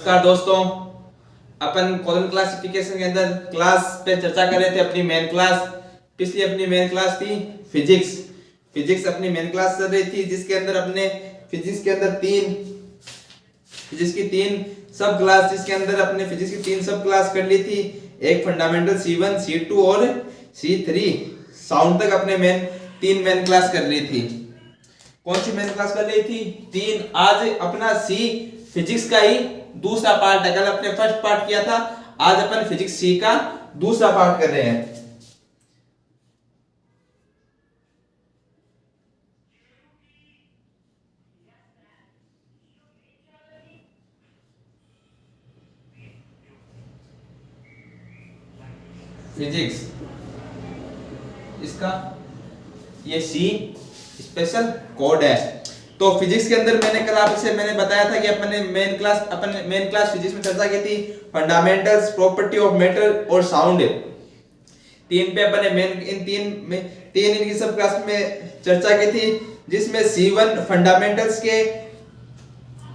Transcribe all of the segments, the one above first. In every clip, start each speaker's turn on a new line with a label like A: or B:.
A: नमस्कार दोस्तों, अपन column classification के अंदर क्लास पे चर्चा कर रहे थे। अपनी मेन क्लास पिछली अपनी मेन क्लास थी फिजिक्स अपनी मेन क्लास चल रही थी, जिसके अंदर अपने फिजिक्स के अंदर तीन सब क्लास जिसके अंदर अपने फिजिक्स की तीन सब क्लास कर ली थी। एक फंडामेंटल C1 C2 और C3 साउंड तक अपने तीन मेन क्लास कर ली थी। कौन सी मेन क्लास कर रही थी? तीन। आज अपना सी फिजिक्स का ही दूसरा पार्ट है। कल अपने फर्स्ट पार्ट किया था, आज अपन फिजिक्स सी का दूसरा पार्ट कर रहे हैं। फिजिक्स इसका ये सी स्पेशल कोड है। तो फिजिक्स के अंदर मैंने बताया था कि अपने मेन क्लास फिजिक्स में चर्चा की थी फंडामेंटल्स, प्रॉपर्टी ऑफ मैटर और साउंड। तीन पे अपने तीन इनकी सब क्लास में चर्चा की थी, जिसमें C1 फंडामेंटल्स के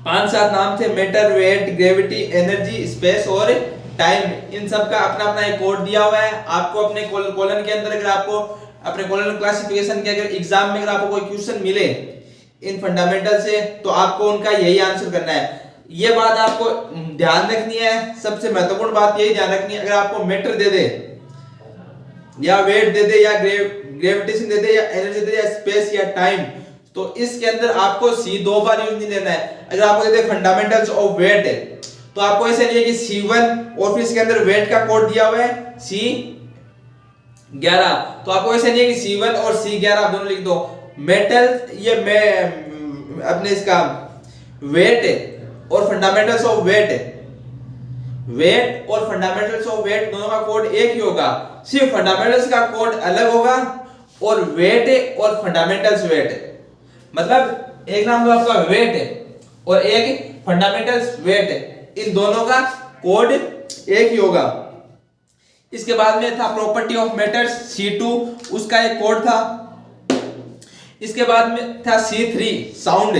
A: 5-7 नाम थे। Matter, weight, gravity, energy, space और टाइम। इन सब का अपना अपना एक कोड दिया हुआ है। आपको अपने कॉलम के अंदर अगर आपको अपने कॉलम क्लासिफिकेशन के अगर एग्जाम में अगर आपको कोई क्वेश्चन मिले इन फंडामेंटल से, तो आपको उनका यही आंसर करना है। ये बात आपको ध्यान रखनी है, सबसे महत्वपूर्ण बात यही ध्यान रखनी है। अगर आपको मैटर दे दे या वेट दे दे या ग्रेविटेशन दे दे या एनर्जी दे दे या स्पेस या टाइम, तो इसके अंदर आपको सी 2 बार यूज नहीं लेना है। अगर आपको दे दे फंडामेंटल्स ऑफ वेट, तो आपको ऐसे नहीं है कि C1 और फिर इसके अंदर वेट का कोड दिया हुआ है C11, तो आपको ऐसे नहीं है कि C1 और C11 आप दोनों लिख दो। मेटल ये अपने इसका वेट और फंडामेंटल्स ऑफ वेट और फंडामेंटल्स ऑफ वेट दोनों का कोड एक ही होगा। सिर्फ फंडामेंटल्स का कोड अलग होगा और वेट और फंडामेंटल्स वेट, मतलब एक नाम तो आपका वेट और एक फंडामेंटल्स वेट, इन दोनों का कोड एक ही होगा। इसके बाद में था प्रॉपर्टी ऑफ मैटर्स C2, उसका एक कोड था। इसके बाद में था C3 साउंड,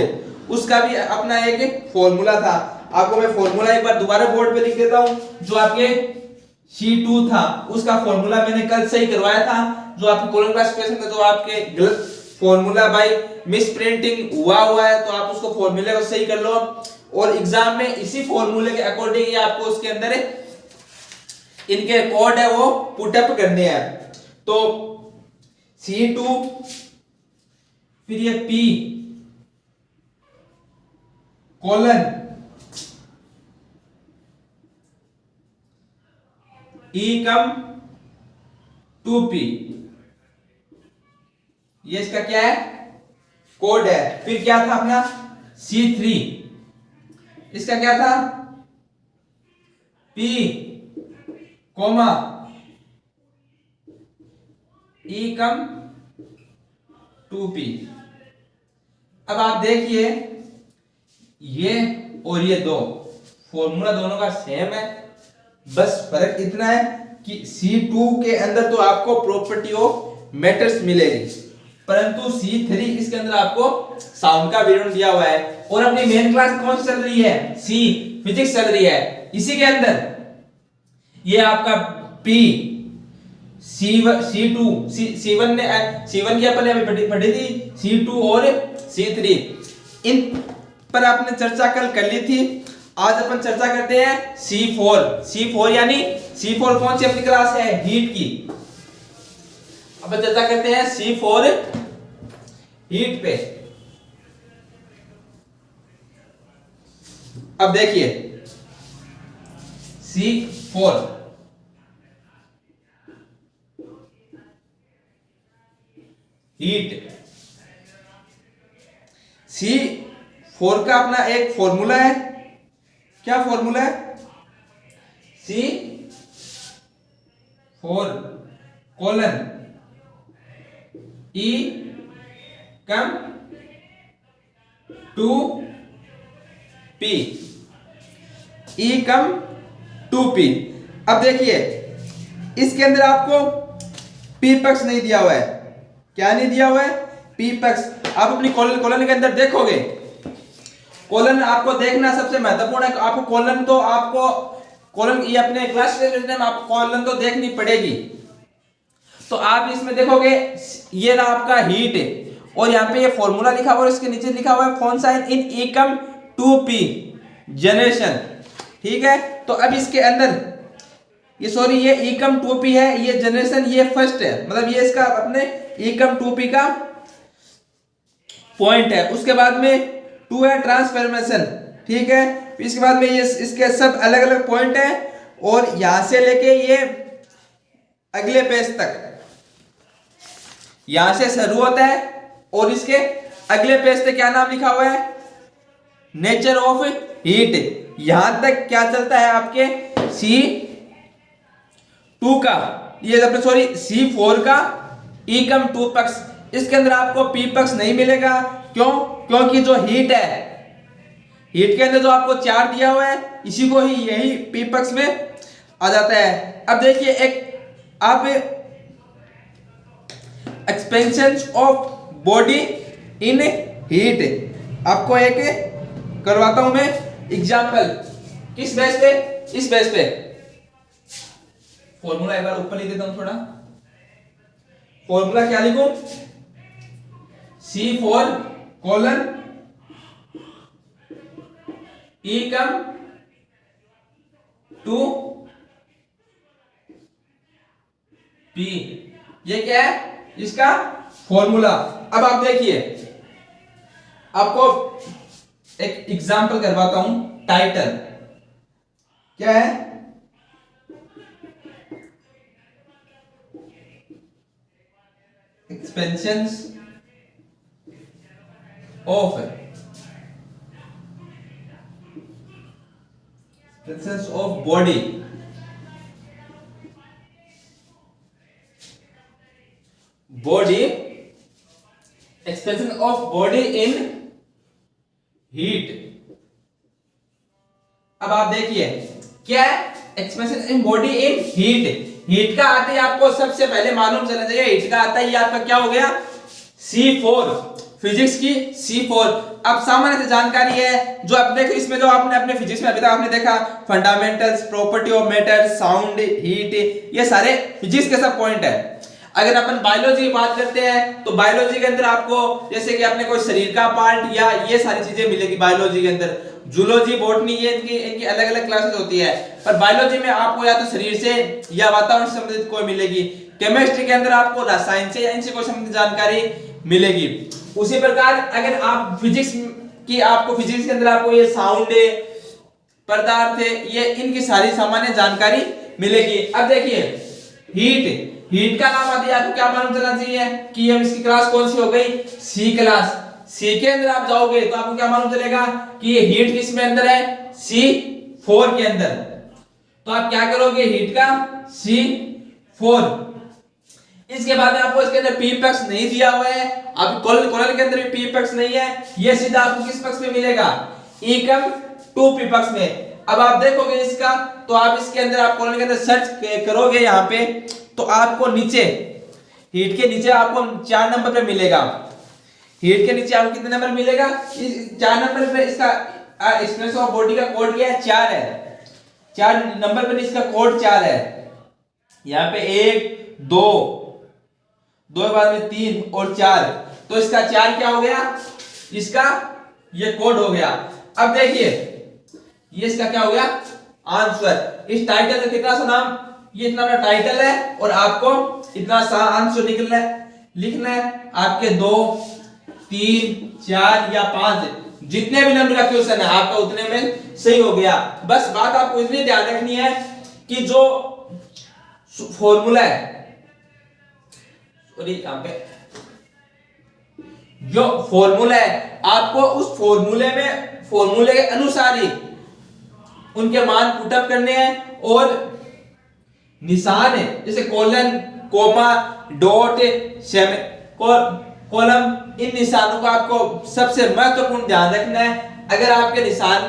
A: उसका भी अपना एक फॉर्मूला था। आपको मैं फॉर्मूला एक बार दोबारा बोर्ड पे लिख देता हूं। जो आपके C2 था उसका फॉर्मूला मैंने कल सही करवाया था। जो आपके कॉलम क्लासिफिकेशन में जो आपके गलत फॉर्मूला बाय मिस प्रिंटिंग हुआ है, तो आप उसको फॉर्मूले को सही कर लो और एग्जाम में इसी फॉर्मूले के अकॉर्डिंग ही आपको उसके अंदर इनके कोड है वो पुटअप करने हैं। तो C2 फिर ये P कोलन E 2P, ये इसका क्या है? कोड है। फिर क्या था अपना C3, इसका क्या था? P comma E 2P। अब आप देखिए ये और ये दो फॉर्मूला दोनों का सेम है, बस फर्क इतना है कि C2 के अंदर तो आपको प्रॉपर्टी ऑफ मैटर्स मिलेगी, परंतु C3 इसके अंदर आपको साउंड का विवरण दिया हुआ है। और अपनी मेन क्लास कौन चल रही है? सी फिजिक्स चल रही है। इसी के अंदर ये आपका P C1 की अपन अभी पढ़ी थी, C2 और C3, इन पर आपने चर्चा कल कर ली थी। आज अपन चर्चा करते हैं C4 यानी C4 कौन सी अपनी क्लास है? हीट की। अब चर्चा करते हैं C4 हीट पे। अब देखिए C4 हीट, C4 का अपना एक फॉर्मूला है। क्या फॉर्मूला है? C4 colon E 2P, E 2P। अब देखिए इसके अंदर आपको P पक्ष नहीं दिया हुआ है। क्या नहीं दिया हुआ है? P पक्ष। आप अपनी कॉलन के अंदर देखोगे कॉलन आपको देखना सबसे महत्वपूर्ण है, आपको कॉलन तो आपको कॉलन ये अपने क्लास में आपको कॉलन तो देखनी पड़ेगी। तो आप इसमें देखोगे ये रहा आपका हीट और यहाँ पे ये फॉर्मूला लिखा हुआ है, इसके नीचे लिखा हुआ है phone sign in Ekam 2p generation, ठीक है। तो अब इसके अंदर ये सॉरी ये एकम 2p है, ये जनरेशन ये फर्स्ट है, मतलब ये इसका अपने एकम 2p का पॉइंट है। उसके बाद में 2 है ट्रांसफॉर्मेशन, ठीक है। इसके बाद में ये इसके सब अलग अलग पॉइंट है और यहां से लेके ये अगले पेज तक, यहां से शुरू होता है और इसके अगले पेज पे क्या नाम लिखा हुआ है, नेचर ऑफ हीट। यहां तक क्या चलता है आपके C2 का, ये सॉरी C4 का एकम 2 पक्ष। इसके अंदर आपको P पक्ष नहीं मिलेगा, क्यों? क्योंकि जो हीट है, हीट के अंदर जो आपको चार्ज दिया हुआ है इसी को ही यही P पक्ष में आ जाता है। अब देखिए एक आप expansion of body in heat, आपको एक करवाता हूं मैं एग्जांपल। किस बेस पे? इस बेस पे फॉर्मूला एक बार ऊपर लिख देता हूं थोड़ा। फॉर्मूला क्या लिखूं? C4 कोलन एकम 2p, ये क्या है इसका फॉर्मूला। अब आप देखिए, आपको एक एग्जांपल करवाता हूं। टाइटल क्या है? Expansions of body expansion of body in heat. अब आप देखिए क्या है expansion in body in heat. Heat का आते ही आपको सबसे पहले मालूम चलना चाहिए, हीट का आता ही आपका क्या हो गया, C4, फिजिक्स की C4। अब सामान्य से जानकारी है जो आप देखो इसमें, जो आपने अपने फिजिक्स में अभी तक आपने देखा fundamentals, property of matter, sound, heat, ये सारे फिजिक्स के सब पॉइंट है। अगर अपन बायोलॉजी की बात करते हैं तो बायोलॉजी के अंदर आपको जैसे कि आपने कोई शरीर का पार्ट या ये सारी चीजें मिलेगी बायोलॉजी के अंदर। जूलॉजी, बॉटनी, ये इनकी अलग अलग क्लासेस होती है, पर बायोलॉजी में आपको या तो शरीर से या वातावरण से संबंधित कोई मिलेगी। केमिस्ट्री के अंदर आपको रसायन से या इनसे कोई संबंधित जानकारी मिलेगी। उसी प्रकार अगर आप फिजिक्स की, आपको फिजिक्स के अंदर आपको ये साउंड, पदार्थ, ये इनकी सारी सामान्य जानकारी मिलेगी। अब देखिए हीट का नाम आती है, आपको क्या मालूम चलना चाहिए कि हम इसकी क्लास कौन सी हो गई, सी क्लास। सी के अंदर आप जाओगे तो आपको क्या मालूम चलेगा कि ये हीट किस में अंदर है, C4 के अंदर। तो आप क्या करोगे, हीट का C4। इसके बाद में आपको इसके अंदर P पक्ष नहीं दिया हुआ है, आप कोलन के अंदर भी P पक्ष नहीं है, ये सीधा आपको किस पक्ष में मिलेगा, एकम 2p पक्ष में। अब आप देखोगे इसका, तो आप इसके अंदर आप कोलन के अंदर सर्च करोगे यहाँ पे, तो आपको नीचे हीट के नीचे आपको 4 नंबर पे मिलेगा। हीट के नीचे आपको कितने नंबर मिलेगा, 4 नंबर पे इसका एक्सपेंशन ऑफ बॉडी का कोड क्या है, 4 है। 4 नंबर पे इसका कोड 4 है। यहाँ पे 1 2 के बाद में 3 और 4, तो इसका 4 क्या हो गया, इसका ये कोड हो गया। अब देखिए ये इसका क्या हो गया, आंसर। इस टाइटल का कितना सा नाम, ये इतना बड़ा टाइटल है और आपको इतना सा आंसर लिखना है। आपके 2 3 4 या 5 जितने भी नंबर का क्वेश्चन है आपका उतने में सही हो गया। बस बात आपको इतनी ध्यान रखनी है कि जो फॉर्मूला है, सॉरी यहाँ पे जो फॉर्मूला है, आपको उस फॉर्मूले के अनुसार ही उनके मान पुटअप करने हैं। और निशान है जैसे कोलन, कोमा, डॉट, कॉलम, इन निशानों का आपको सबसे महत्वपूर्ण ध्यान रखना है। अगर आपके निशान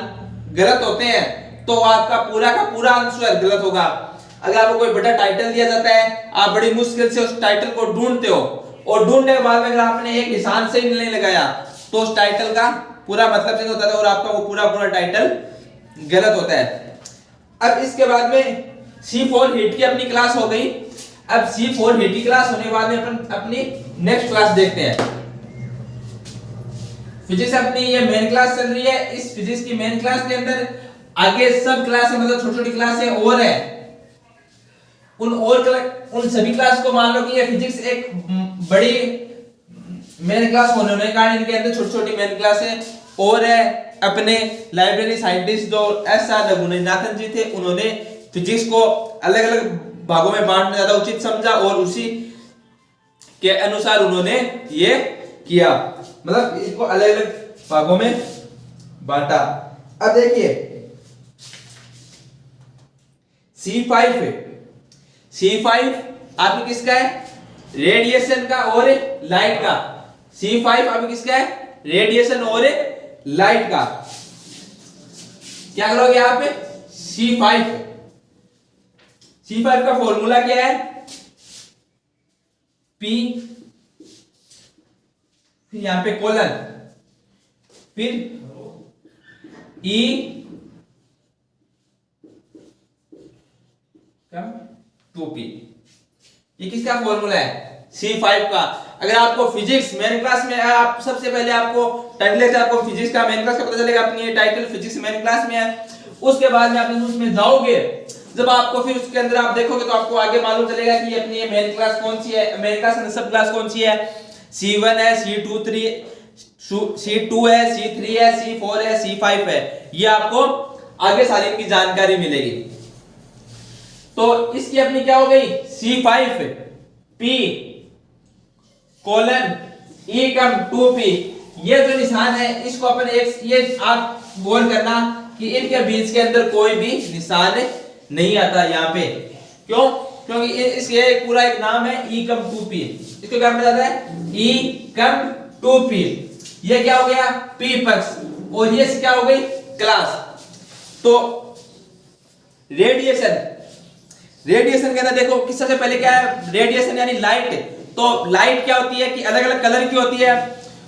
A: गलत होते हैं तो आपका पूरा का पूरा आंसर गलत होगा। अगर आपको कोई बड़ा टाइटल दिया जाता है, आप बड़ी मुश्किल से उस टाइटल को ढूंढते हो और ढूंढने के बाद अगर आपने एक निशान सही नहीं लगाया तो उस टाइटल का पूरा मतलब चेंज होता है और आपका वो पूरा पूरा टाइटल गलत होता है। अब इसके बाद में C4 हीट की अपनी क्लास हो गई। अब C4 हीट की क्लास होने के बाद में अपन अपनी नेक्स्ट क्लास देखते हैं। फिजिक्स अपनी ये मेन क्लास चल रही है। इस फिजिक्स की मेन क्लास के अंदर आगे सब क्लास है, मतलब छोटी छोटी क्लासें और है। उन सभी क्लास को मान लो कि ये फिजिक्स एक बड़ी मेन क्लास होने के कारण इनके अंदर छोटी छोटी मेन क्लास है और है। अपने लाइब्रेरी साइंटिस्ट जो S.R. रघुनाथन जी थे, उन्होंने फिजिक्स को अलग अलग भागों में बांटना ज्यादा उचित समझा और उसी के अनुसार उन्होंने ये किया, मतलब इसको अलग अलग भागों में बांटा। अब देखिए C5 आपकी किसका है? रेडिएशन का और लाइट का। C5 आपकी किसका है? रेडिएशन और लाइट का। क्या करोगे आप? C5 का फॉर्मूला क्या है? P, फिर यहां पे कोलन, फिर E 2P। ये किसका फॉर्मूला है? C5 का। अगर आपको फिजिक्स मेन क्लास में है, आप सबसे पहले आपको टाइटल लेते आपको फिजिक्स का मेन क्लास का पता चलेगा, अपनी ये टाइटल फिजिक्स मेन क्लास में है। उसके बाद में आप उसमें जाओगे, जब आपको फिर उसके अंदर आप देखोगे तो आपको आगे मालूम चलेगा कि अपनी ये मेन क्लास कौन सी है, मेन क्लास में सब क्लास कौन सी है। C1 है, C2 है, C3 है, C4 है, C5 है। ये आपको आगे सारी की जानकारी मिलेगी। तो इसकी अपनी क्या हो गई? C5 P कोलन E कम 2P। ये जो निशान है इसको अपन एक ये आप गौर करना कि इनके बीच के अंदर कोई भी निशान नहीं आता यहाँ पे। क्यों? क्योंकि इसके पूरा एक नाम है E कम 2P। इसको क्या बोला जाता है? E कम 2P। ये क्या हो गया? P पक्ष और ये क्या हो गई? क्लास। तो रेडिएशन के अंदर देखो कि सबसे पहले क्या है? रेडिएशन यानी लाइट। तो लाइट क्या होती है कि अलग अलग कलर की होती है।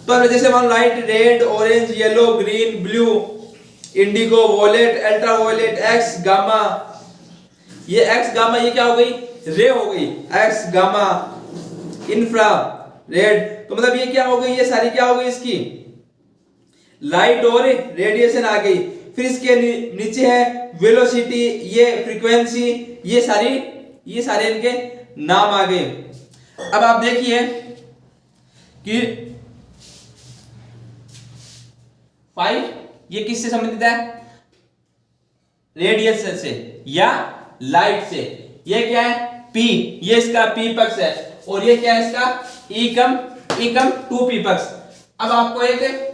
A: तो जैसे मान light red, orange, yellow, green, blue, indigo, violet, ultraviolet, X, gamma. ये एक्स गामा ये क्या हो गई? रे हो गई। X gamma, infrared. तो मतलब ये क्या हो गई? ये सारी क्या हो गई? इसकी लाइट और रेडिएशन आ गई। फिर इसके नीचे है वेलोसिटी, ये फ्रीक्वेंसी, ये सारे इनके नाम आ गए। अब आप देखिए कि 5 ये किससे संबंधित है? रेडिएशन से या लाइट से। ये क्या है? P, ये इसका P पक्ष है और ये क्या है इसका? E कम 2P पक्ष। अब आपको एक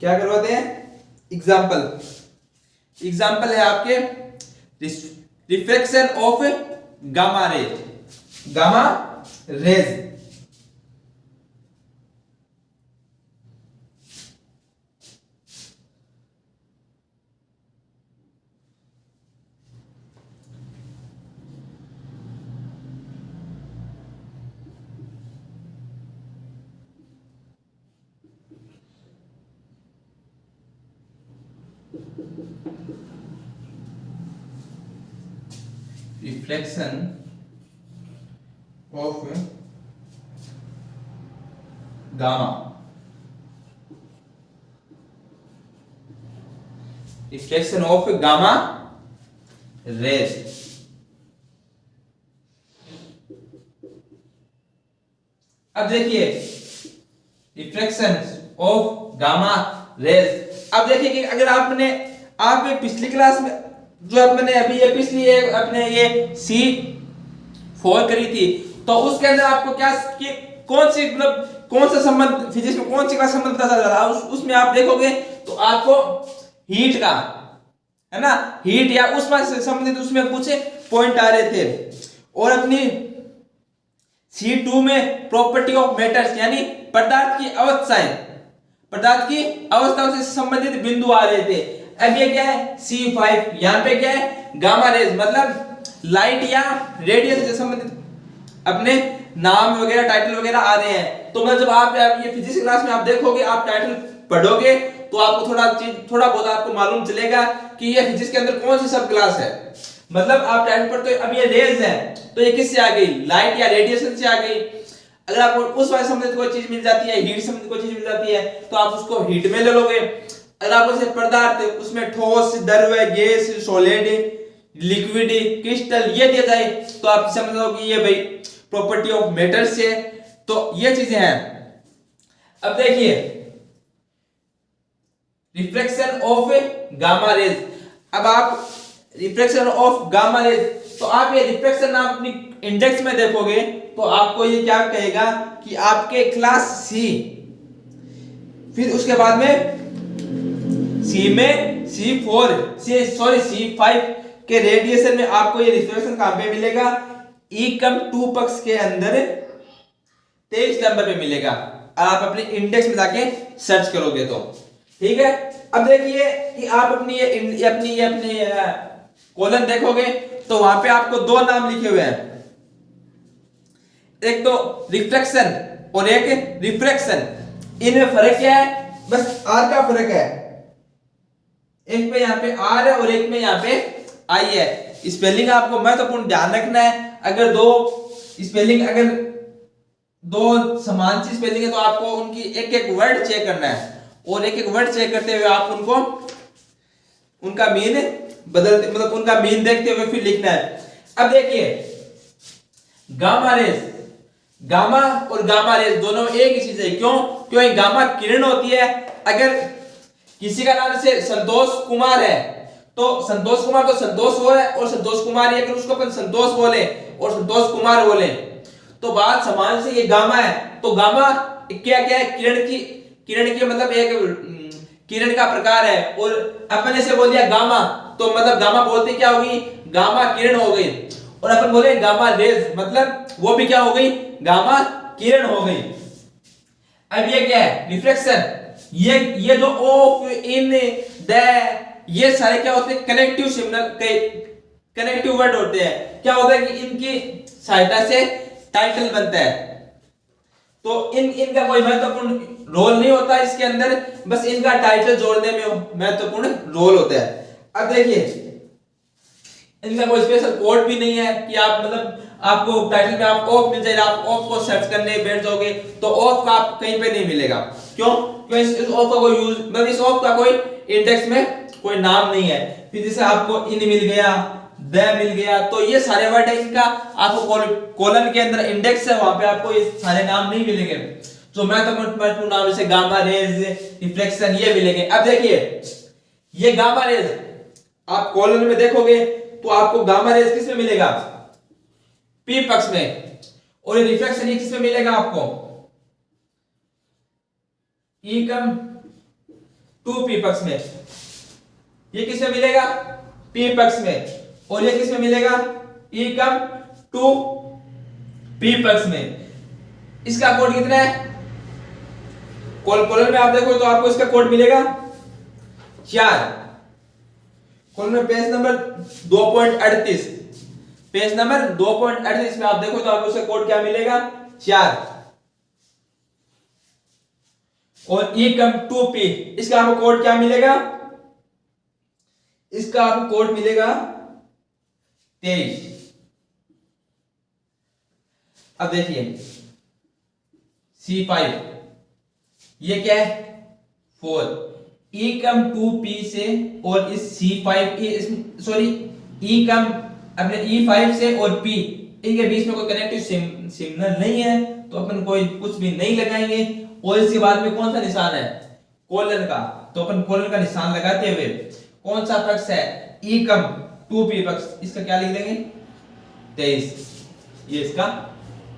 A: क्या करवाते हैं? एग्जाम्पल है आपके reflection of gamma rays. Reflection of gamma, reflection of gamma rays. अब देखिए रिफ्लेक्शन ऑफ गामा रेज। अब देखिए कि अगर आपने पिछली क्लास में जो अपने अभी ये पिछली अपने ये C4 करी थी, तो उसके अंदर आपको क्या कि कौन सा संबंध फिजिक्स में कौन सी का संबंध पता चल रहा है? उसमें आप देखोगे तो आपको हीट का, है ना, हीट या उष्मा से संबंधित उसमें कुछ पॉइंट आ रहे थे। और अपनी C2 में प्रॉपर्टी ऑफ मैटर्स यानी पदार्थ की अवस्थाओं से संबंधित बिंदु आ रहे थे। अब ये क्या है? C5। यहां पे क्या है? गामा रेज, मतलब लाइट या रेडियस से संबंधित अपने नाम वगैरह टाइटल वगैरह आ रहे हैं। तो मतलब जब आप ये फिजिक्स क्लास में आप देखोगे, आप टाइटल पढ़ोगे तो आपको थोड़ा बहुत आपको मालूम चलेगा कि ये फिजिक्स के अंदर कौन सी सब क्लास है। मतलब आप टाइटल पढ़ते हो, अब ये रेज है तो ये किससे आ गई, लाइट या रेडिएशन से आ गई। अगर आपको उस वाले संबंधित कोई चीज मिल जाती है, हीट संबंधित कोई चीज मिल जाती है तो आप उसको हीट में ले लोगे। अगर आपको से पदार्थ उसमें ठोस, द्रव्य, गैस, सॉलिड, लिक्विड, क्रिस्टल ये दिया जाए तो आप समझ लो कि ये भाई प्रॉपर्टी ऑफ मेटल्स है। तो ये चीजें हैं। अब देखिए रिफ्लेक्शन ऑफ गामा रेज। अब आप रिफ्लेक्शन ऑफ गामा रेज, तो आप ये रिफ्लेक्शन आप अपनी इंडेक्स में देखोगे तो आपको ये क्या कहेगा कि आपके क्लास सी, फिर उसके बाद में सी में C5 के रेडिएशन में आपको ये रिफ्लेक्शन कहां पे मिलेगा, E2 पक्ष के अंदर 23 नंबर पे मिलेगा। आप अपने इंडेक्स में जाके सर्च करोगे तो ठीक है। अब देखिए कि आप अपनी अपनी कॉलम देखोगे तो वहां पे आपको दो नाम लिखे हुए हैं, एक तो रिफ्लेक्शन और एक रिफ्रैक्शन। इनमें फर्क क्या है, बस आर का फर्क है। एक पे यहाँ पे आर है और एक में यहाँ पे आई है। स्पेलिंग आपको महत्वपूर्ण ध्यान रखना है। अगर दो स्पेलिंग, अगर दो समान सी स्पेलिंग है तो आपको उनकी एक एक वर्ड चेक करना है और एक एक वर्ड चेक करते हुए आप उनको उनका मीन बदलते, मतलब उनका मीन देखते हुए फिर लिखना है। अब देखिए गामा रेज, गामा और गामा रेज दोनों एक ही चीज है। क्यों? क्योंकि गामा किरण होती है। अगर किसी का नाम जैसे संतोष कुमार है तो संतोष कुमार तो संतोष वो है और संतोष कुमार ही, अगर उसको अपन संतोष बोले और संतोष कुमार बोले तो बात समान से। ये गामा है तो गामा क्या क्या है, किरण की मतलब एक किरण का प्रकार है। और अपन से बोल दिया गामा तो मतलब गामा बोलते क्या होगी, गामा किरण हो गई। और अपन बोले गामा रेज मतलब वो भी क्या हो गई, गामा किरण हो गई। अब ये क्या है, रिफ्लेक्शन। ये जो ऑफ, इन, द, ये सारे क्या होते हैं, कनेक्टिव सिग्नल, कनेक्टिव वर्ड होते हैं। क्या होता है कि इनकी सहायता से टाइटल बनता है। तो इनका कोई महत्वपूर्ण रोल नहीं होता इसके अंदर, बस इनका टाइटल जोड़ने में महत्वपूर्ण रोल होता है। अब देखिए इनका कोई स्पेशल कोड भी नहीं है कि आप मतलब आपको टाइटल में आप ऑफ मिल जाएगा, आप ऑफ को सर्च करने बैठ जाओगे तो ऑफ का आप कहीं पे नहीं मिलेगा। क्यों? क्योंकि इस ऑफ का कोई यूज, मतलब इस ऑफ का कोई इंडेक्स में कोई नाम नहीं है। फिर जैसे आपको इन मिल गया, द मिल गया, तो ये सारे वर्ड है इनका आपको कॉलम के अंदर इंडेक्स है, वहां पे आपको ये सारे नाम नहीं मिलेंगे। तो महत्वपूर्ण नाम जैसे गामा रेज, रिफ्लेक्शन ये मिलेंगे। अब देखिए ये गामा रेज आप कॉलम में देखोगे तो आपको गामा रेज किस में मिलेगा, पी पक्ष में। और ये रिफ्लेक्शन ये किस में मिलेगा आपको, E2 पक्ष में। ये किस में मिलेगा, पी पक्ष में। और ये किस में मिलेगा, E2 पक्ष में। इसका कोड कितना है, कॉलम में आप देखो तो आपको इसका कोड मिलेगा 4। कॉलम में पेज नंबर 2.38, पेज नंबर 2.38 में आप देखो तो आपको इसका कोड क्या मिलेगा, 4। और E2P इसका आपको कोड क्या मिलेगा, इसका आपको कोड मिलेगा 23। अब देखिए C5 ये क्या है, 4। E2P से और इस C5 सॉरी अपने E5 से और P इनके बीच में कोई कनेक्टिव सिग्नल नहीं है तो अपन कोई कुछ भी नहीं लगाएंगे। और इसके बाद में कौन सा निशान है, कोलन का, तो अपन कोलन का निशान लगाते हुए कौन सा पक्ष है, E2P पक्ष, इसका क्या लिख देंगे 23। ये इसका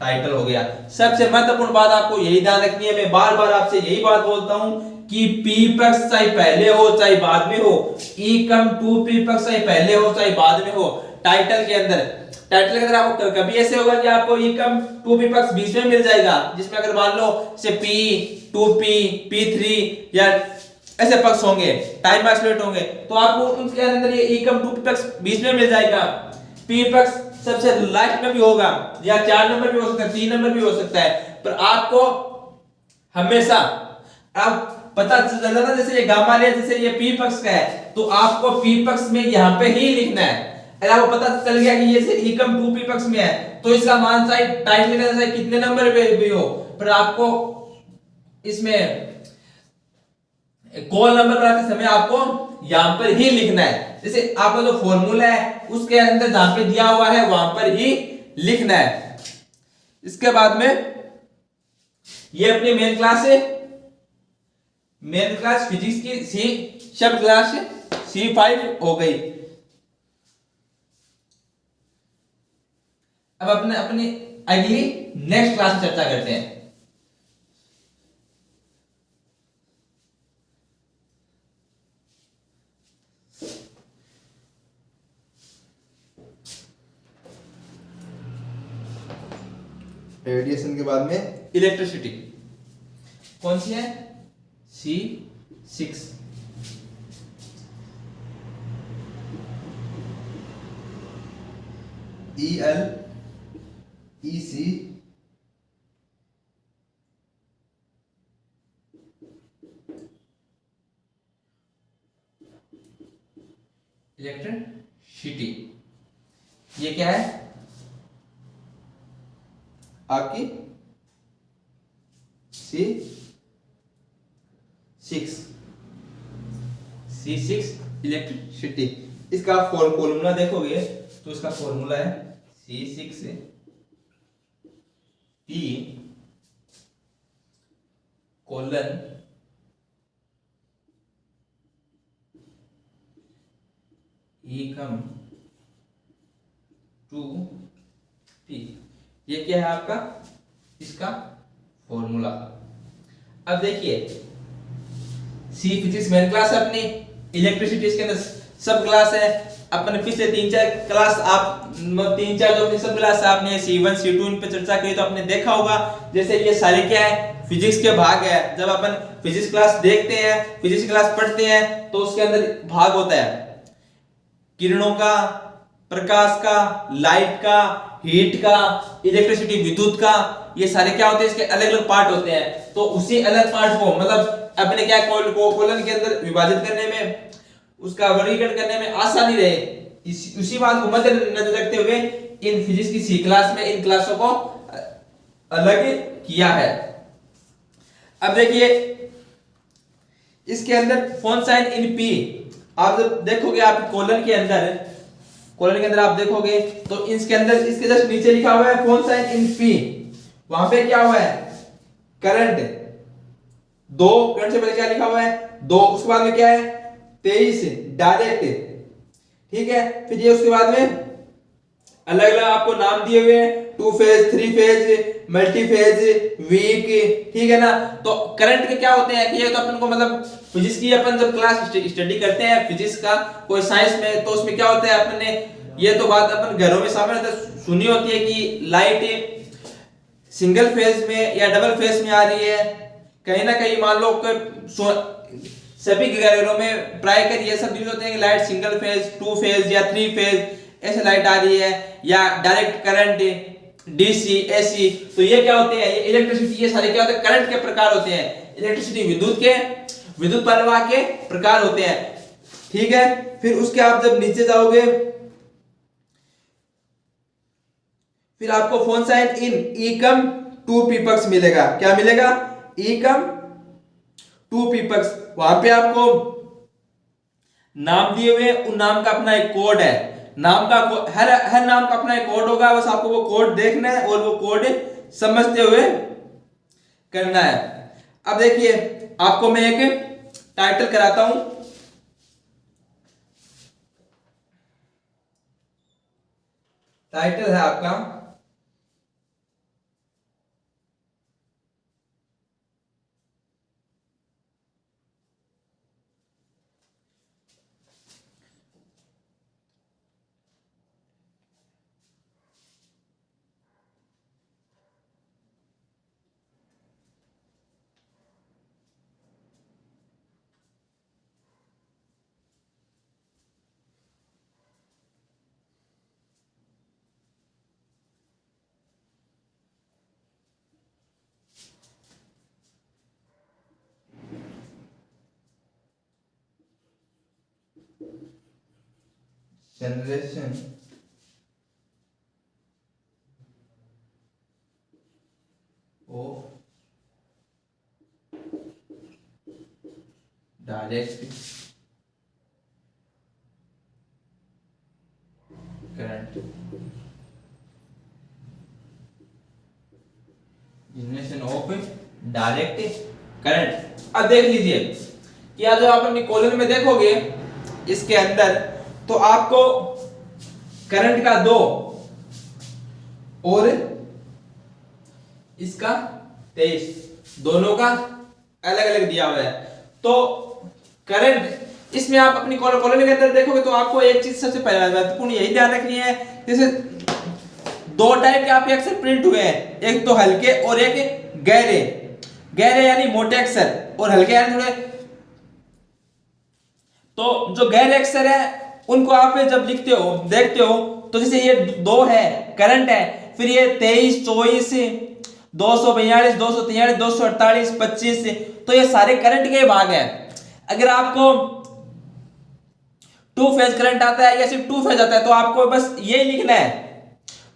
A: टाइटल हो गया। सबसे महत्वपूर्ण बात आपको यही ध्यान रखनी है, मैं बार बार आपसे यही बात बोलता हूं कि पी पक्ष चाहे पहले हो चाहे बाद में हो, E2P पक्ष चाहे पहले हो चाहे बाद में हो, टाइटल के अंदर आपको कभी ऐसे होगा कि आपको E2P पक्ष बीच में मिल जाएगा, जिसमें अगर मान लो से P, 2P, P3 या ऐसे पक्ष होंगे, टाइम आइसोलेट होंगे, तो आपको उनके अंदर ये E2P पक्ष बीच में मिल जाएगा। पी पक्ष सबसे लास्ट में भी होगा, या 4 नंबर भी हो सकता है, 3 नंबर भी हो सकता है, पर आपको हमेशा अब पता चल जाता, जैसे ये गामा रे, जैसे ये पी पक्ष का है, तो आपको पी पक्ष में यहाँ पे ही लिखना है। अगर आपको पता चल गया कि ये से एकम 2 पी पक्ष में है, तो इसका मान चाहे टाइप लिखना चाहे कितने नंबर पे भी हो, पर आपको इसमें कॉल नंबर बनाते समय आपको यहां पर ही लिखना है। जैसे आपका जो फॉर्मूला है उसके अंदर जहां पे दिया हुआ है वहां पर ही लिखना है। इसके बाद में ये अपनी मेन क्लास है, मेन क्लास फिजिक्स की सी सब क्लास C5 हो गई। अब अपने अपनी अगली नेक्स्ट क्लास में चर्चा करते हैं। रेडिएशन के बाद में इलेक्ट्रिसिटी कौन सी है? C6। ELEC इलेक्ट्रिसिटी, ये क्या है आपकी? C6 electricity. इसका फॉर्मूला देखोगे तो इसका फॉर्मूला है C6 P कोलन एकम 2P। ये क्या है आपका? इसका फॉर्मूला। अब देखिए सी फिजिक्स मेन क्लास है अपनी, इलेक्ट्रिसिटी इसके अंदर सब क्लास है। अपन पिछले 3-4 क्लास आप 3-4 जो अपनी सब क्लास आपने C1 C2 इन पे चर्चा की तो आपने देखा होगा, जैसे ये सारे क्या है फिजिक्स के भाग है। जब अपन फिजिक्स क्लास देखते हैं, फिजिक्स क्लास पढ़ते हैं, तो उसके अंदर भाग होता है किरणों का, प्रकाश का, लाइट का, हीट का, इलेक्ट्रिसिटी विद्युत का, ये सारे क्या होते हैं इसके अलग अलग पार्ट होते हैं। तो उसी अलग पार्ट को मतलब अपने क्या कोलन के अंदर विभाजित करने में, उसका वर्गीकरण करने में आसानी रहे, उसी बात को मद्देनजर रखते हुए इन फिजिक्स की सी क्लास में इन क्लासों को अलग किया है। अब देखिए इसके अंदर फोन साइन इन पी, आप जब देखोगे आप कोलन के अंदर आप देखोगे तो इसके अंदर इसके जस्ट नीचे लिखा हुआ है फोन साइन इन पी। वहां पे क्या हुआ है? करंट 2, करंट से पहले क्या लिखा हुआ है? 2, उसके बाद में क्या है? 23 डायरेक्ट, ठीक है। फिर ये उसके बाद में अलग अलग आपको नाम दिए हुए हैं, 2 phase, 3 phase, multi phase, weak, ठीक है ना। तो करंट के क्या होते हैं कि ये तो अपन को मतलब फिजिक्स की अपन जब क्लास स्टडी करते हैं फिजिक्स का कोई साइंस में, तो उसमें क्या होता है अपन ने ये तो बात अपन घरों में सामने सुनी होती है कि लाइट सिंगल फेज में या डबल फेज में आ रही है। कहीं ना कहीं मान लो सभी घरों में प्राय कर ये सब यूज होते हैं कि लाइट सिंगल फेज, 2 फेज या 3 फेज ऐसे लाइट आ रही है, या डायरेक्ट करंट, डीसी, एसी। तो ये क्या होते हैं? ये इलेक्ट्रिसिटी, ये सारे क्या होते हैं? करंट के प्रकार होते हैं। इलेक्ट्रिसिटी विद्युत प्रवाह के प्रकार होते हैं, ठीक है। फिर उसके आप जब नीचे जाओगे फिर आपको phone sign in Ekam 2p पक्ष मिलेगा। क्या मिलेगा? एकम 2p पक्ष। वहां पे आपको नाम दिए हुए, उन नाम का अपना एक कोड है। नाम का हर नाम का अपना एक कोड होगा, बस आपको वो कोड देखना है और वो कोड समझते हुए करना है। अब देखिए आपको मैं एक टाइटल कराता हूं। टाइटल है आपका generation of direct current, generation of direct current. अब देख लीजिए कि आज जो आप अपनी कॉलम में देखोगे इसके अंदर, तो आपको करंट का 2 और इसका 23 दोनों का अलग अलग दिया हुआ है। तो करंट इसमें आप अपनी कॉलम के अंदर देखोगे तो आपको एक चीज सबसे पहले महत्वपूर्ण यही ध्यान रखनी है, जैसे 2 टाइप के आपके अक्षर प्रिंट हुए हैं, एक तो हल्के और एक गहरे। गहरे यानी मोटे अक्षर और हल्के यानी थोड़े। तो जो गहरे अक्षर है उनको आप जब लिखते हो देखते हो तो जैसे ये 2 है करंट है, फिर ये 23 24 242 243 248 25, तो ये सारे करंट के भाग हैं। अगर आपको 2 फेज करंट आता है या सिर्फ 2 फेज आता है तो आपको बस यही लिखना है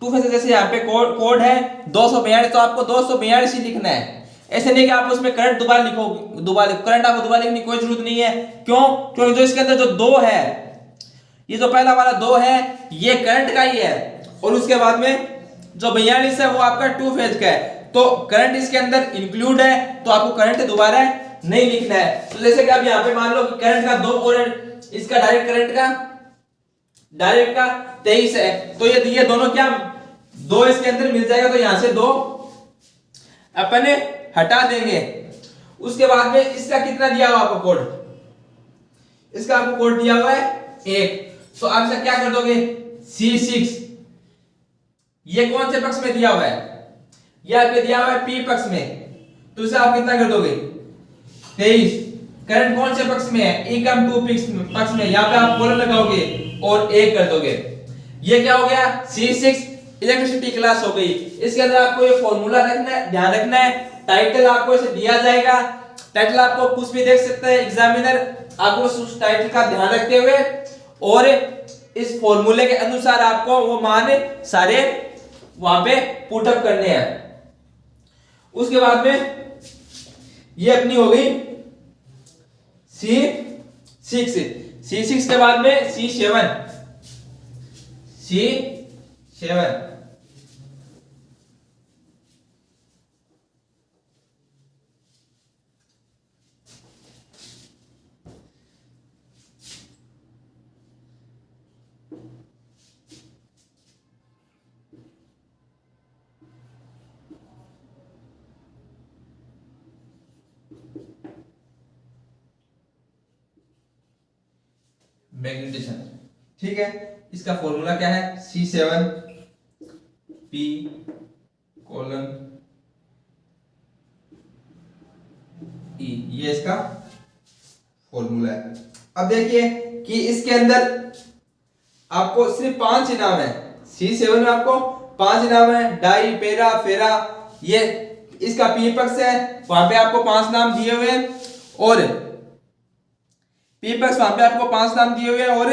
A: 2 फेज। जैसे यहाँ पे कोड है 242 तो आपको 242 ही लिखना है। ऐसे नहीं कि आप उसमें करंट दोबारा लिखोगे, करंट आपको दोबारा लिखने की कोई जरूरत नहीं है। क्यों? क्योंकि जो इसके अंदर जो 2 है, ये जो पहला वाला 2 है ये करंट का ही है, और उसके बाद में जो 42 है वो आपका 2 फेज का है। तो करंट इसके अंदर इंक्लूड है, तो आपको करंट दोबारा नहीं लिखना है। तो जैसे कि आप यहाँ पे मान लो कि करंट का 2 और इसका डायरेक्ट करंट का 23 है, तो ये दोनों क्या 2 इसके अंदर मिल जाएगा, तो यहां से 2 अपने हटा देंगे। उसके बाद में इसका कितना दिया हुआ आपको कोड, इसका आपको कोड दिया हुआ है 1, तो आप इसका क्या कर दोगे C6। ये कौन से पक्ष में दिया हुआ है, ये आपके दिया हुआ है P पक्ष में, तो इसे आप कितना कर दोगे 23। करंट कौन से पक्ष में है, E2 पक्ष में, यहां पे आप कॉलन लगाओगे और 1 कर दोगे। ये क्या हो गया C6 इलेक्ट्रिसिटी क्लास हो गई। इसके अंदर आपको ये फॉर्मूला रखना है, ध्यान रखना है। टाइटल आपको इसे दिया जाएगा, टाइटल आपको कुछ भी देख सकता है एग्जामिनर, आपको उस टाइटल का ध्यान रखते हुए और इस फॉर्मूले के अनुसार आपको वो मान सारे वहां पे पुट अप करने हैं। उसके बाद में ये अपनी हो गई C6 के बाद में C7 मैग्नेटिज्म। ठीक है, इसका फॉर्मूला क्या है C7 P कोलन E, ये इसका फॉर्मूला है। अब देखिए कि इसके अंदर आपको सिर्फ 5 इनाम है। C7 में आपको 5 इनाम है, डाई पेरा फेरा। ये इसका P पक्ष है, वहां पे आपको 5 नाम दिए हुए हैं, और P पक्ष वहां पे आपको 5 नाम दिए हुए हैं, और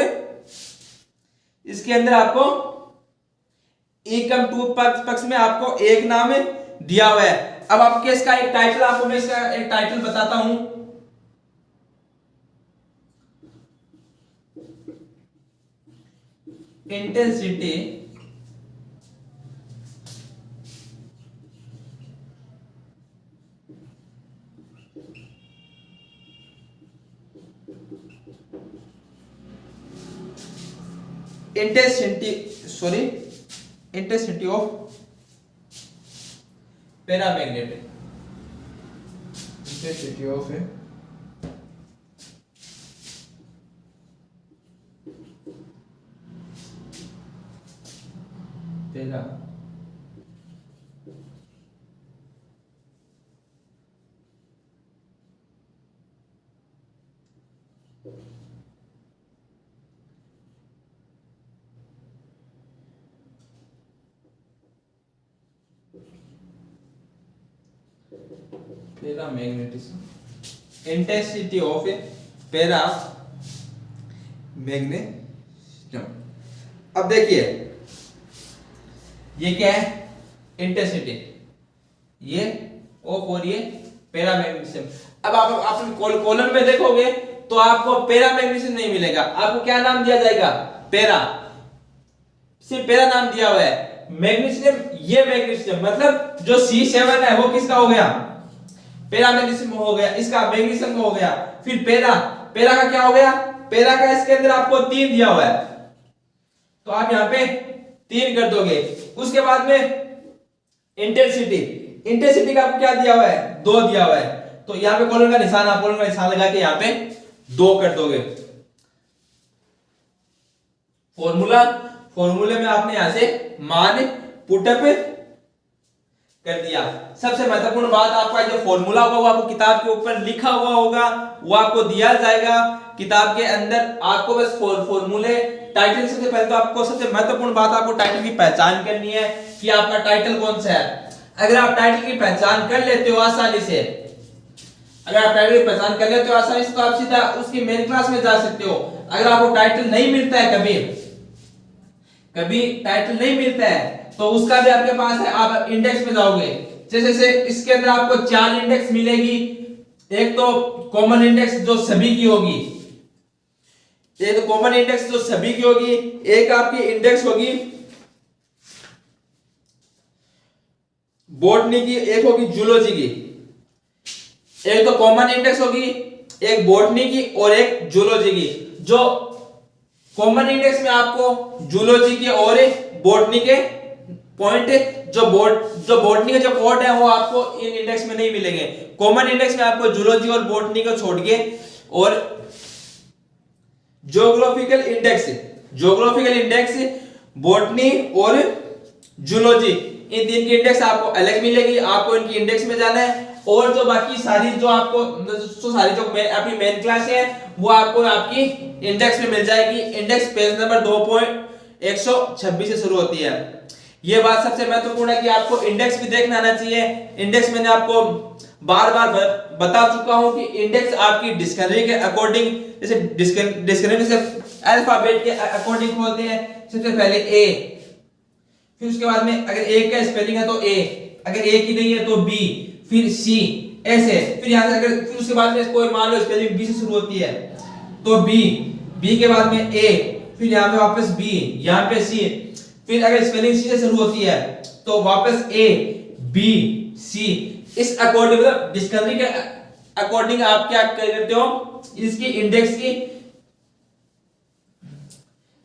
A: इसके अंदर आपको E2 पक्ष में आपको 1 नाम दिया हुआ है। अब आपके इसका एक टाइटल, आपको मैं इसका एक टाइटल बताता हूं। Intensity intensity of paramagnetic, intensity of para paramagnetism, intensity of para magnesium. अब देखिए ये क्या है, इंटेंसिटी, ये O और ये पैरा मैग्नीशियम। अब आप कॉलम में देखोगे तो आपको पैरा मैग्नीशियम नहीं मिलेगा, आपको क्या नाम दिया जाएगा, पैरा, सिर्फ पैरा नाम दिया हुआ है। मैग्नीशियम, ये मैग्नीशियम मतलब जो C7 है वो किसका हो गया, पैरा मैग्नीशियम हो गया, इसका मैग्नीशियम हो गया। फिर पैरा, पैरा का क्या हो गया, पैरा का इसके अंदर आपको 3 दिया हुआ है, तो आप यहां पे 3 कर दोगे। उसके बाद में इंटेंसिटी, इंटेंसिटी का आपको क्या दिया हुआ है, 2 दिया हुआ है, तो यहां पे कॉलन का निशान, आप कॉलन का निशान लगा के यहां पे 2 कर दोगे। फॉर्मूले में आपने यहां से मान पुटअप कर दिया। सबसे महत्वपूर्ण बात, आपका जो फॉर्मूला होगा वो आपको किताब के ऊपर लिखा हुआ होगा, वो आपको दिया जाएगा किताब के अंदर। आपको बस फॉर्मूले, टाइटल, सबसे पहले तो आपको सबसे महत्वपूर्ण बात, आपको टाइटल की पहचान करनी है कि आपका टाइटल कौन सा है। अगर आप टाइटल की पहचान कर लेते हो आसानी से, अगर आप टाइटल की पहचान कर लेते हो आसानी से, तो आप सीधा उसकी मेन क्लास में जा सकते हो। अगर आपको टाइटल नहीं मिलता है, कभी टाइटल नहीं मिलता है, तो उसका भी आपके पास है, आप इंडेक्स में जाओगे। जैसे इसके अंदर आपको 4 इंडेक्स मिलेगी। एक तो कॉमन इंडेक्स जो सभी की होगी, एक तो कॉमन इंडेक्स जो सभी की होगी, एक आपकी इंडेक्स होगी बॉटनी की, एक होगी जूलॉजी की। एक तो कॉमन इंडेक्स होगी, एक बॉटनी की और एक जूलॉजी की। जो कॉमन इंडेक्स में आपको जूलॉजी के और बॉटनी के पॉइंट, जो बॉटनी के जो कोड है वो आपको इन इंडेक्स में नहीं मिलेंगे। कॉमन इंडेक्स में आपको जूलॉजी और बॉटनी को छोड़ के, और ज्योग्राफिकल इंडेक्स बॉटनी और जूलॉजी, इन 3 की इंडेक्स आपको अलग मिलेगी, आपको इनकी इंडेक्स में जाना है। और जो बाकी सारी जो आपको अपनी मेन क्लास है वो आपको आपकी इंडेक्स में मिल जाएगी। इंडेक्स पेज नंबर 2.126 से शुरू होती है। ये बात सबसे महत्वपूर्ण है कि आपको इंडेक्स भी देखना आना चाहिए। इंडेक्स मैंने आपको बार बार बता चुका हूं कि इंडेक्स आपकी डिक्शनरी के अकॉर्डिंग, जैसे डिक्शनरी से अल्फाबेट के अकॉर्डिंग होते हैं। सबसे पहले ए, फिर उसके बाद में अगर ए का स्पेलिंग है तो ए, अगर ए की नहीं है तो बी, फिर सी, ऐसे। फिर यहां से अगर फिर उसके बाद में कोई मान लो स्पेलिंग बी से शुरू होती है तो बी, बी के बाद में ए, फिर यहां पे वापस बी, यहां पे सी, फिर अगर स्पेलिंग सी से शुरू होती है तो वापस ए, बी, सी। इस अकॉर्डिंग मतलब डिक्शनरी के अकॉर्डिंग आप क्या करते हो, इसकी इंडेक्स की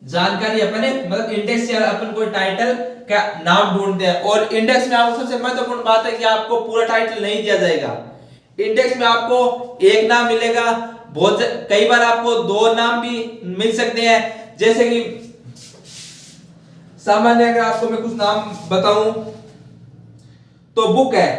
A: जानकारी अपने मतलब इंडेक्स से अपन कोई टाइटल का नाम ढूंढते हैं। और इंडेक्स में आपको सबसे महत्वपूर्ण बात है कि आपको पूरा टाइटल नहीं दिया जाएगा। इंडेक्स में आपको एक नाम मिलेगा, बहुत कई बार आपको 2 नाम भी मिल सकते हैं। जैसे कि सामान्य अगर आपको मैं कुछ नाम बताऊं तो बुक है,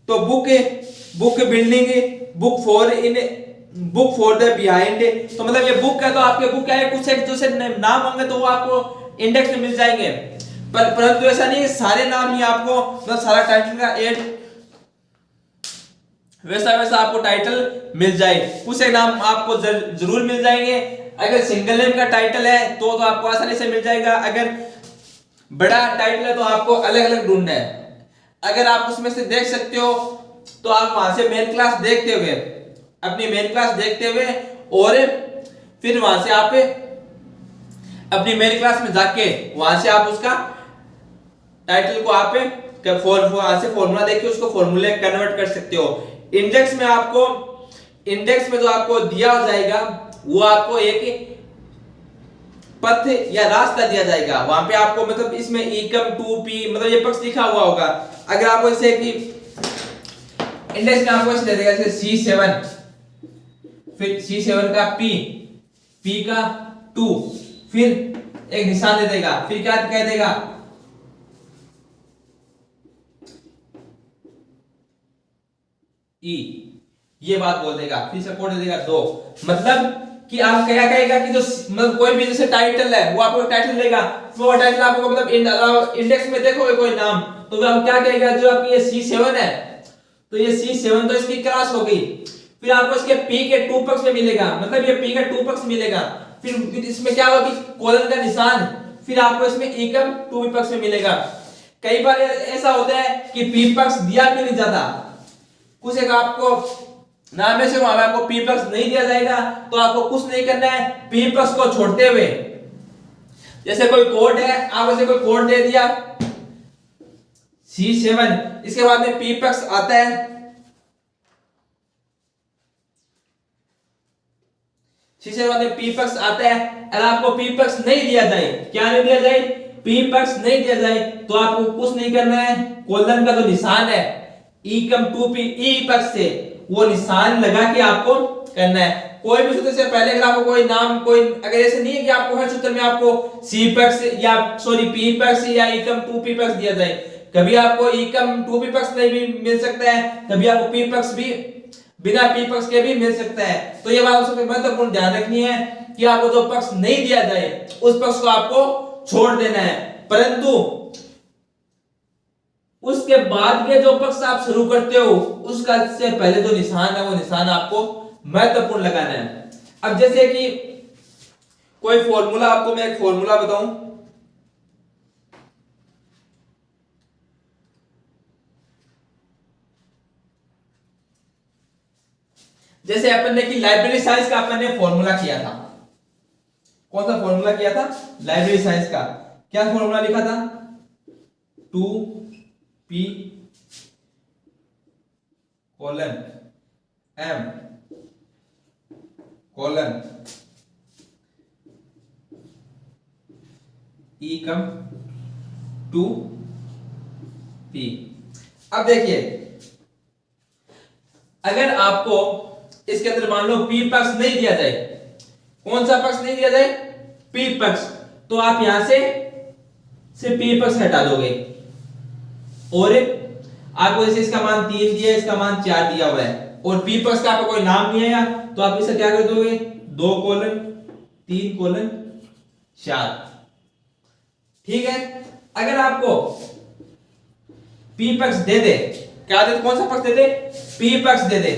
A: तो book building, book for the behind, तो मतलब ये बुक है तो आपके बुक क्या है, कुछ एक दूसरे नाम होंगे तो वो आपको इंडेक्स में मिल जाएंगे। परंतु ऐसा नहीं है सारे नाम ही आपको मतलब सारा टाइटल का ऐड वैसा आपको टाइटल मिल जाए। कुछ एक नाम आपको जरूर मिल जाएंगे। अगर सिंगल नेम का टाइटल है तो आपको आसानी से मिल जाएगा, अगर बड़ा टाइटल है तो आपको अलग अलग ढूंढना है। अगर आप उसमें से देख सकते हो तो आप वहां से मेन क्लास देखते हुए, अपनी मेन क्लास देखते हुए, और फिर वहां से आप अपनी मेन क्लास में जाके वहां से आप उसका टाइटल को आप वहां से फॉर्मूला देख के उसको फॉर्मूले कन्वर्ट कर सकते हो। इंडेक्स में आपको, इंडेक्स में जो आपको दिया जाएगा वो आपको एक पथ या रास्ता दिया जाएगा। वहां पे आपको मतलब इसमें एकम 2p मतलब ये पक्ष लिखा हुआ होगा। अगर आपको इसे कि इंडेक्स में आपको इसे दे देगा जैसे C7, फिर C7 का P का 2, फिर एक निशान दे देगा, फिर क्या कह देगा E, ये बात बोल देगा, फिर से कोड दे देगा 2। मतलब कि आप क्या कहेगा कि जो मतलब कोई भी जैसे टाइटल है वो आपको टाइटल देगा, वो टाइटल आपको मतलब इंडेक्स में देखोगे कोई नाम तो वो आपको क्या कहेगा, जो आपकी ये C7 है तो ये C7 तो इसकी क्लास हो गई। फिर आपको इसके P के 2 पक्ष में मिलेगा, मतलब ये P का 2 पक्ष मिलेगा,
B: फिर इसमें क्या होगा कि कोलन का निशान, फिर आपको इसमें एकम टू विपक्ष में मिलेगा। कई बार ऐसा होता है कि पी विपक्ष दिया भी नहीं जाता, कुछ एक आपको नाम में से वहां पे आपको पी विपक्ष नहीं दिया जाएगा, तो आपको कुछ नहीं करना है, पी विपक्ष को छोड़ते हुए जैसे कोई कोड है, आप ऐसे कोई कोड दे दिया C7, इसके बाद में पी विपक्ष आता है, C7 बाद में पी विपक्ष आता है, अगर आपको पी विपक्ष नहीं दिया जाए, क्या नहीं दिया जाए, पी विपक्ष नहीं दिया जाए, तो आपको कुछ नहीं करना है, कोलन का जो निशान है एकम 2p ई विपक्ष से वो निशान लगा के आपको करना है। कोई भी सूत्र से पहले अगर आपको कोई नाम कोई अगर ऐसे नहीं है कि आपको हर सूत्र में आपको सी विपक्ष या सॉरी पी विपक्ष या एकम 2p विपक्ष दिया जाए, कभी आपको एकम 2p विपक्ष नहीं भी मिल सकता है, कभी आपको पी विपक्ष भी बिना पी पक्ष के भी मिल सकता है। तो ये बात सबसे महत्वपूर्ण ध्यान रखनी है कि आपको जो पक्ष नहीं दिया जाए उस पक्ष को आपको छोड़ देना है, परंतु उसके बाद के जो पक्ष आप शुरू करते हो उसका से पहले जो निशान है वो निशान आपको महत्वपूर्ण लगाना है। अब जैसे कि कोई फॉर्मूला, आपको मैं एक फॉर्मूला बताऊं, जैसे अपन ने कि लाइब्रेरी साइज का अपन ने फॉर्मूला किया था, कौन सा फॉर्मूला किया था, लाइब्रेरी साइज का। क्या फॉर्मूला लिखा था, 2p कोलन m कोलन एकम 2p। अब देखिए अगर आपको इसके अंदर मान लो पी पक्ष नहीं दिया जाए, कौन सा पक्ष नहीं दिया जाए, पी पक्ष, तो आप यहां से पी पक्ष हटा दोगे और आपको जैसे इसका मान 3 दिया, इसका मान 4 दिया हुआ है और पी पक्ष का आपको कोई नाम नहीं आया, तो आप इसे क्या कर दोगे, 2 कोलन 3 कोलन 4। ठीक है, अगर आपको पी पक्ष दे दे, क्या दे, कौन सा पक्ष दे दे, पी पक्ष दे दे,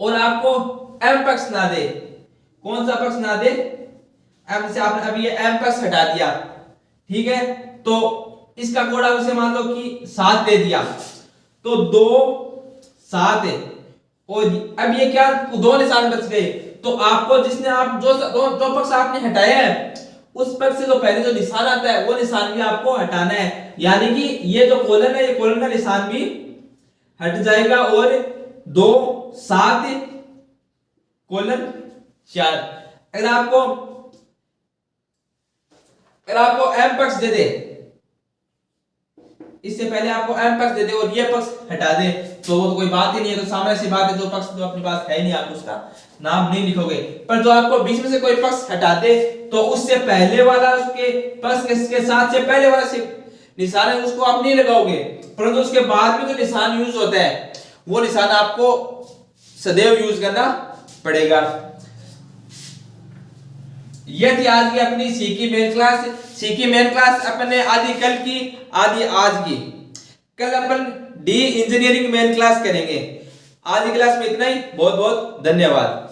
B: और आपको एम पक्ष ना दे, कौन सा पक्ष ना दे, एम से आपने अभी ये एम पक्ष हटा दिया, ठीक है, तो इसका कोड आप उसे मान लो कि 7 दे दिया, तो 2 7 है, और अब ये क्या, 2 निशान बच गए, तो आपको जिसने आप जो पक्ष आपने हटाया है उस पक्ष से जो पहले जो निशान आता है वो निशान भी आपको हटाना है, यानी कि ये जो कोलन है ये कोलन का निशान भी हट जाएगा और 2 7 कोलन 4। अगर आपको एम पक्ष दे दे, इससे पहले आपको एम पक्ष दे दे और ये पक्ष हटा दे, तो वो तो कोई बात ही नहीं है, तो सामने से बात है, जो पक्ष तो अपने पास है नहीं, आप उसका नाम नहीं लिखोगे। पर जो आपको बीच में से कोई पक्ष हटा दे, तो उससे पहले वाला उसके पक्ष के साथ से पहले वाला से निशान है उसको आप नहीं लगाओगे, परंतु उसके बाद में जो निशान यूज होता है वो निशान आपको सदैव यूज करना पड़ेगा। यह थी आज की अपनी सी की मेन क्लास। सी की मेन क्लास अपन ने आधी कल की आधी आज की, कल अपन डी इंजीनियरिंग मेन क्लास करेंगे। आज की क्लास में इतना ही, बहुत बहुत धन्यवाद।